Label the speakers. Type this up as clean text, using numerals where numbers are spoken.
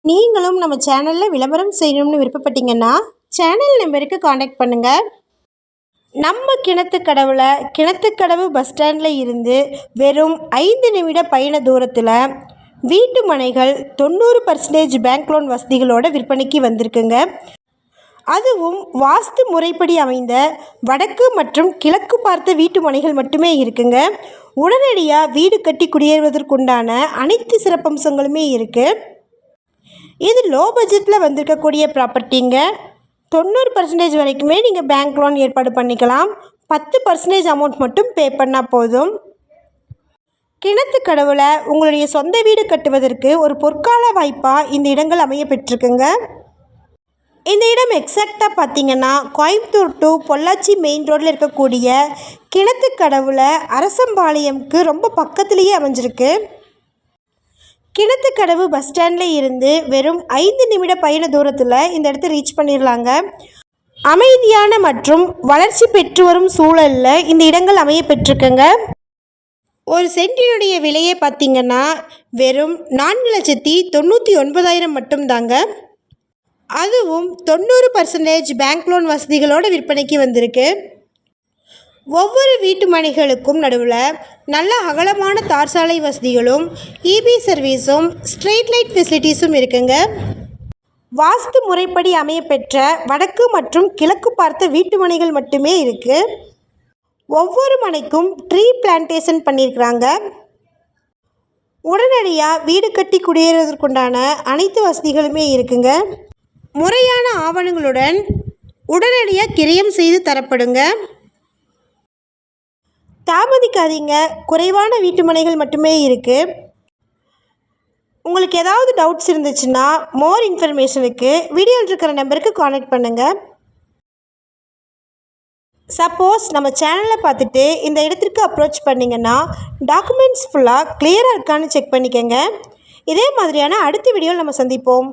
Speaker 1: நீங்களும் நம்ம சேனலில் விளம்பரம் செய்யணும்னு விருப்பப்பட்டீங்கன்னா சேனல் நம்பருக்கு காண்டாக்ட் பண்ணுங்கள். நம்ம கிணத்துக்கடவு பஸ் ஸ்டாண்டில் இருந்து வெறும் 5 நிமிட பயண தூரத்தில் வீட்டு மனைகள் 90% பேங்க் லோன் வசதிகளோட விற்பனைக்கு வந்திருக்குங்க. அதுவும் வாஸ்து முறைப்படி அமைந்த வடக்கு மற்றும் கிழக்கு பார்த்த வீட்டு மனைகள் மட்டுமே இருக்குங்க. உடனடியாக வீடு கட்டி குடியேறுவதற்குண்டான அனைத்து சிறப்பம்சங்களுமே இருக்குது. இது லோ பட்ஜெட்டில் வந்திருக்கக்கூடிய ப்ராப்பர்ட்டிங்க. 90% வரைக்குமே நீங்கள் பேங்க் லோன் ஏற்பாடு பண்ணிக்கலாம். 10% அமௌண்ட் மட்டும் பே பண்ணால் போதும். கிணத்துக்கடவில் உங்களுடைய சொந்த வீடு கட்டுவதற்கு ஒரு பொற்கால வாய்ப்பாக இந்த இடங்கள் அமைய பெற்றிருக்குங்க. இந்த இடம் எக்ஸாக்டாக பார்த்தீங்கன்னா கோயம்புத்தூர் டு பொள்ளாச்சி மெயின் ரோட்டில் இருக்கக்கூடிய கிணத்துக்கடவில் அரசம்பாளையம்க்கு ரொம்ப பக்கத்துலேயே அமைஞ்சிருக்கு. கிணத்துக்கடவு பஸ் ஸ்டாண்டில் இருந்து வெறும் 5 நிமிட பயண தூரத்தில் இந்த இடத்த ரீச் பண்ணிடலாங்க. அமைதியான மற்றும் வளர்ச்சி பெற்று வரும் சூழலில் இந்த இடங்கள் அமைய பெற்றிருக்குங்க. ஒரு சென்டினுடைய விலையை பார்த்திங்கன்னா வெறும் 4,99,000 மட்டும்தாங்க. அதுவும் 90% பேங்க் லோன் வசதிகளோடு விற்பனைக்கு வந்திருக்கு. ஒவ்வொரு வீட்டு மனைகளுக்கும் நடுவில் நல்ல அகலமான தார் சாலை வசதிகளும் இபி சர்வீஸும் ஸ்ட்ரீட் லைட் ஃபெசிலிட்டிஸும் இருக்குங்க. வாஸ்து முறைப்படி அமைய பெற்ற வடக்கு மற்றும் கிழக்கு பார்த்த வீட்டு மனைகள் மட்டுமே இருக்குது. ஒவ்வொரு மனைக்கும் ட்ரீ பிளான்டேஷன் பண்ணியிருக்கிறாங்க. உடனடியாக வீடு கட்டி குடியேறுவதற்குண்டான அனைத்து வசதிகளுமே இருக்குங்க. முறையான ஆவணங்களுடன் உடனடியாக கிரயம் செய்து தரப்படுங்க. தாமதிக்காதீங்க. குறைவான வீட்டு மனைகள் மட்டுமே இருக்குது. உங்களுக்கு ஏதாவது டவுட்ஸ் இருந்துச்சுன்னா மோர் இன்ஃபர்மேஷனுக்கு வீடியோவில் இருக்கிற நம்பருக்கு காண்டாக்ட் பண்ணுங்கள். சப்போஸ் நம்ம சேனலை பார்த்துட்டு இந்த இடத்திற்கு அப்ரோச் பண்ணிங்கன்னா டாக்குமெண்ட்ஸ் ஃபுல்லாக கிளியராக இருக்கான்னு செக் பண்ணிக்கோங்க. இதே மாதிரியான அடுத்த வீடியோவில் நம்ம சந்திப்போம்.